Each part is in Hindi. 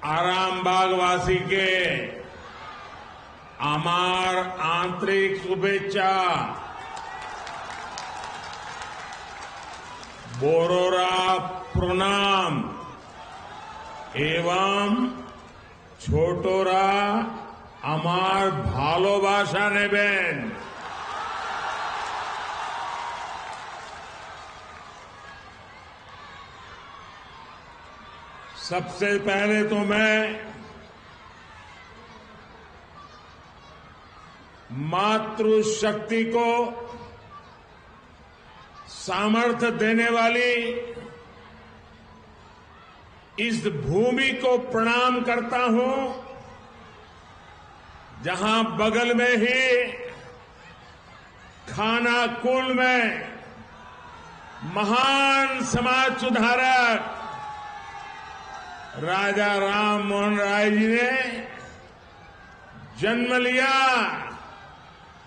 आरामबागवासी के আমার आंतरिक शुभेच्छा बोरोरा प्रणाम एवं छोटोरा আমার ভালোবাসা নেবেন। सबसे पहले तो मैं मातृशक्ति को सामर्थ्य देने वाली इस भूमि को प्रणाम करता हूं, जहां बगल में ही खानाकुल में महान समाज सुधारक राजा राम मोहन राय जी ने जन्म लिया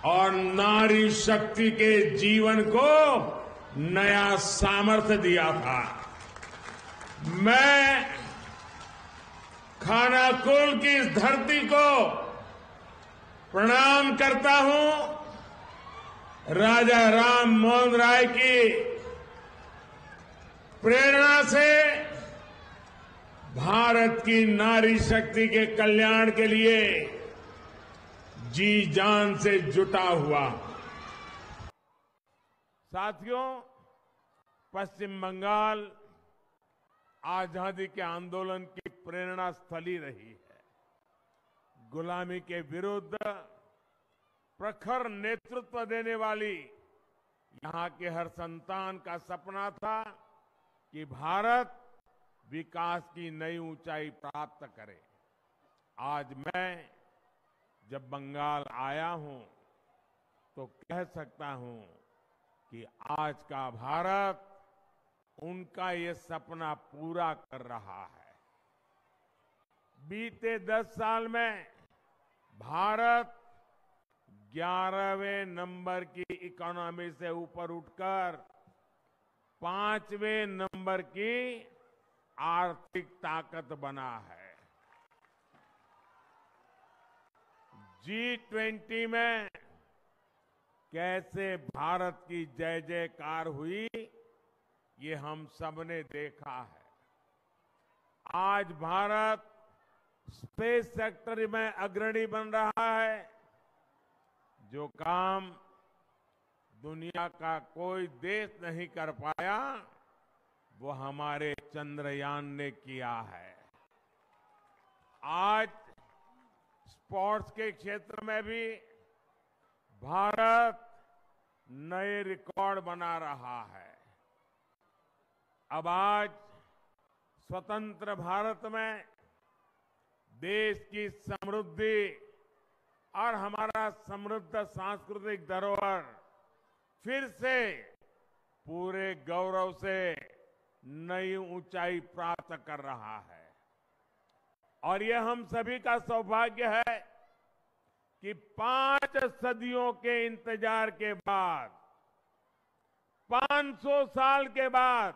और नारी शक्ति के जीवन को नया सामर्थ्य दिया था। मैं खानाकुल की इस धरती को प्रणाम करता हूं। राजा राम मोहन राय की प्रेरणा से भारत की नारी शक्ति के कल्याण के लिए जी जान से जुटा हुआ। साथियों, पश्चिम बंगाल आजादी के आंदोलन की प्रेरणा स्थली रही है। गुलामी के विरुद्ध प्रखर नेतृत्व देने वाली यहां के हर संतान का सपना था कि भारत विकास की नई ऊंचाई प्राप्त करे। आज मैं जब बंगाल आया हूं तो कह सकता हूं कि आज का भारत उनका ये सपना पूरा कर रहा है। बीते 10 साल में भारत 11वें नंबर की इकोनॉमी से ऊपर उठकर 5वें नंबर की आर्थिक ताकत बना है। G20 में कैसे भारत की जय जयकार हुई, ये हम सबने देखा है। आज भारत स्पेस सेक्टर में अग्रणी बन रहा है। जो काम दुनिया का कोई देश नहीं कर पाया, वो हमारे चंद्रयान ने किया है। आज स्पोर्ट्स के क्षेत्र में भी भारत नए रिकॉर्ड बना रहा है। अब आज स्वतंत्र भारत में देश की समृद्धि और हमारा समृद्ध सांस्कृतिक धरोहर फिर से पूरे गौरव से नई ऊंचाई प्राप्त कर रहा है। और यह हम सभी का सौभाग्य है कि 5 सदियों के इंतजार के बाद, 500 साल के बाद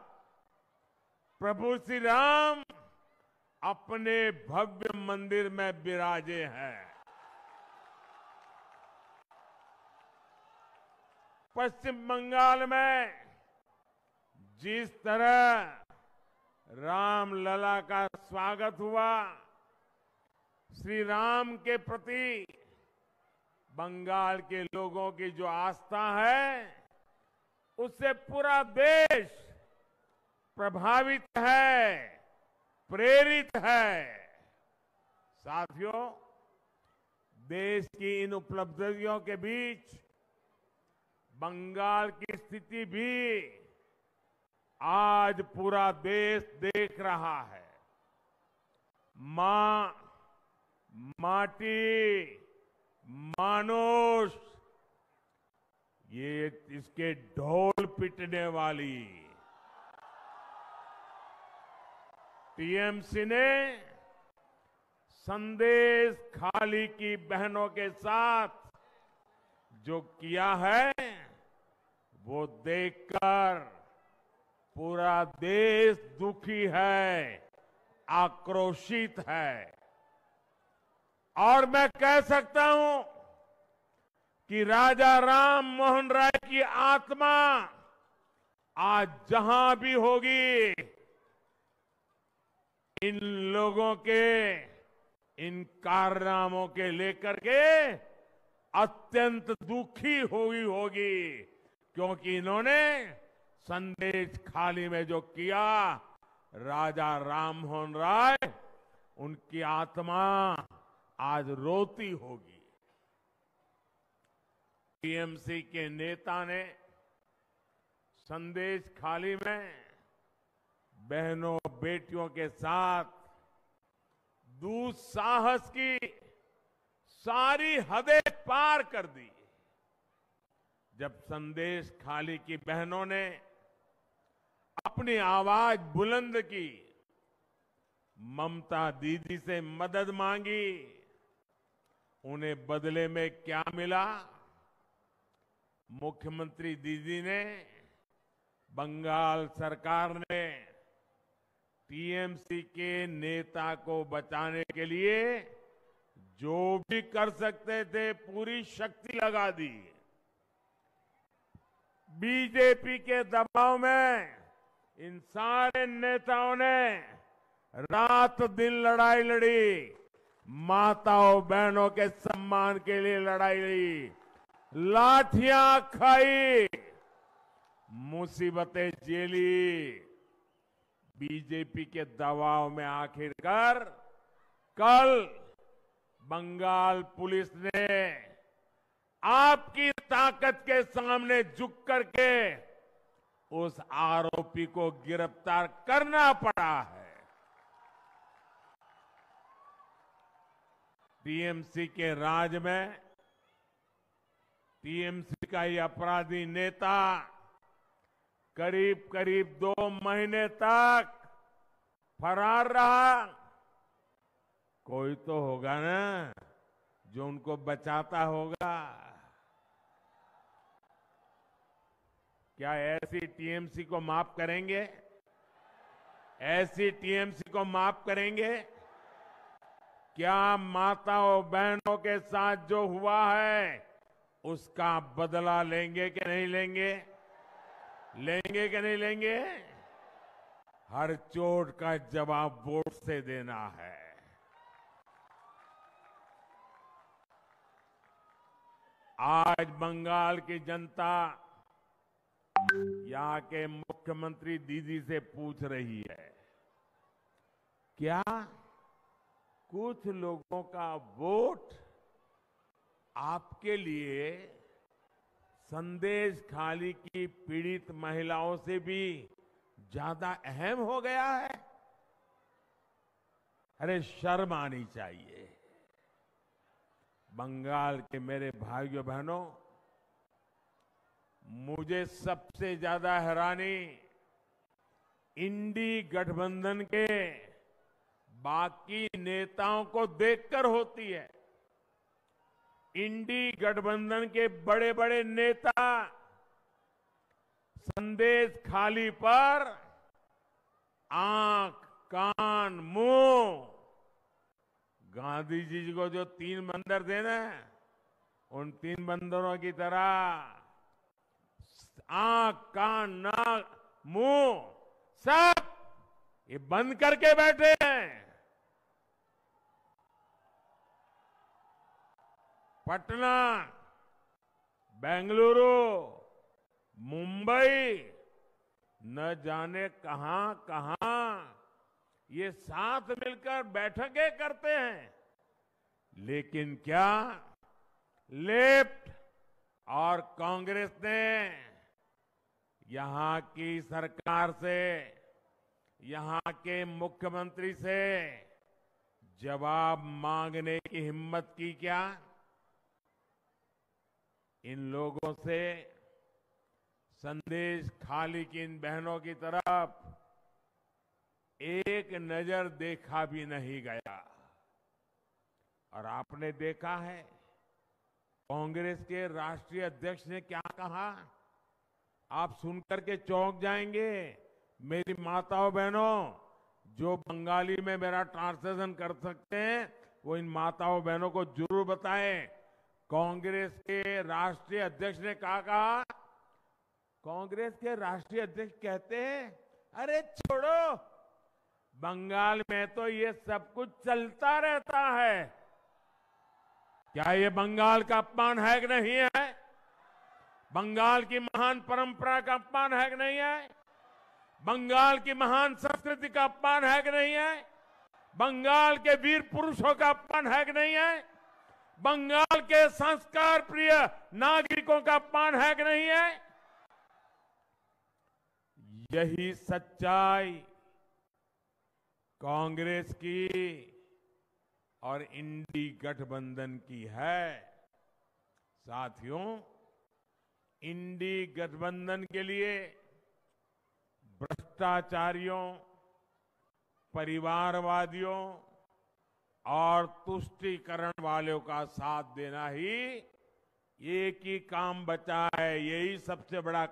प्रभु श्री राम अपने भव्य मंदिर में विराजे हैं। पश्चिम बंगाल में जिस तरह रामलला का स्वागत हुआ, श्री राम के प्रति बंगाल के लोगों की जो आस्था है, उससे पूरा देश प्रभावित है, प्रेरित है। साथियों, देश की इन उपलब्धियों के बीच बंगाल की स्थिति भी आज पूरा देश देख रहा है। मां, माटी, मानुष, ये इसके ढोल पिटने वाली टीएमसी ने संदेश खाली की बहनों के साथ जो किया है, वो देखकर पूरा देश दुखी है, आक्रोशित है और मैं कह सकता हूं कि राजा राम मोहन राय की आत्मा आज जहां भी होगी, इन लोगों के इन कारनामों के लेकर के अत्यंत दुखी होगी क्योंकि इन्होंने संदेश खाली में जो किया, राजा राम मोहन राय, उनकी आत्मा आज रोती होगी। टीएमसी के नेता ने संदेश खाली में बहनों बेटियों के साथ दुस्साहस की सारी हदें पार कर दी। जब संदेश खाली की बहनों ने अपनी आवाज बुलंद की, ममता दीदी से मदद मांगी, उन्हें बदले में क्या मिला? मुख्यमंत्री दीदी ने, बंगाल सरकार ने टीएमसी के नेता को बचाने के लिए जो भी कर सकते थे पूरी शक्ति लगा दी। बीजेपी के दबाव में इन सारे नेताओं ने रात दिन लड़ाई लड़ी, माताओं बहनों के सम्मान के लिए लड़ाई लड़ी, लाठियां खाई, मुसीबतें झेली। बीजेपी के दबाव में आखिरकार कल बंगाल पुलिस ने आपकी ताकत के सामने झुक करके उस आरोपी को गिरफ्तार करना पड़ा है। टीएमसी के राज में टीएमसी का ये अपराधी नेता करीब करीब 2 महीने तक फरार रहा। कोई तो होगा ना जो उनको बचाता होगा। क्या ऐसी टीएमसी को माफ करेंगे? ऐसी टीएमसी को माफ करेंगे? क्या माताओं बहनों के साथ जो हुआ है उसका बदला लेंगे कि नहीं लेंगे? लेंगे कि नहीं लेंगे? हर चोट का जवाब वोट से देना है। आज बंगाल की जनता यहाँ के मुख्यमंत्री दीदी से पूछ रही है, क्या कुछ लोगों का वोट आपके लिए संदेश खाली की पीड़ित महिलाओं से भी ज्यादा अहम हो गया है? अरे शर्म आनी चाहिए। बंगाल के मेरे भाइयों बहनों, मुझे सबसे ज्यादा हैरानी इंडी गठबंधन के बाकी नेताओं को देखकर होती है। इंडी गठबंधन के बड़े बड़े नेता संदेश खाली पर आंख, कान, मुंह, गांधी जी को जो 3 बंदर थे ना, उन 3 बंदरों की तरह आंख, कान, नाक, मुंह सब ये बंद करके बैठे हैं। पटना, बेंगलुरु, मुंबई, न जाने कहां कहां ये साथ मिलकर बैठकें करते हैं, लेकिन क्या लेफ्ट और कांग्रेस ने यहां की सरकार से, यहां के मुख्यमंत्री से जवाब मांगने की हिम्मत की क्या? इन लोगों से संदेश खाली की इन बहनों की तरफ एक नजर देखा भी नहीं गया। और आपने देखा है कांग्रेस के राष्ट्रीय अध्यक्ष ने क्या कहा? आप सुनकर के चौंक जाएंगे। मेरी माताओं बहनों, जो बंगाली में मेरा ट्रांसलेशन कर सकते हैं वो इन माताओं बहनों को जरूर बताएं। कांग्रेस के राष्ट्रीय अध्यक्ष ने कहा कांग्रेस के राष्ट्रीय अध्यक्ष कहते हैं अरे छोड़ो, बंगाल में तो ये सब कुछ चलता रहता है। क्या ये बंगाल का अपमान है कि नहीं है? बंगाल की महान परंपरा का अपमान है कि नहीं है? बंगाल की महान संस्कृति का अपमान है कि नहीं है? बंगाल के वीर पुरुषों का अपमान है कि नहीं है? बंगाल के संस्कार प्रिय नागरिकों का अपमान है कि नहीं है? यही सच्चाई कांग्रेस की और इंडी गठबंधन की है। साथियों, इंडी गठबंधन के लिए भ्रष्टाचारियों, परिवारवादियों और तुष्टीकरण वालों का साथ देना ही एक ही काम बचा है। यही सबसे बड़ा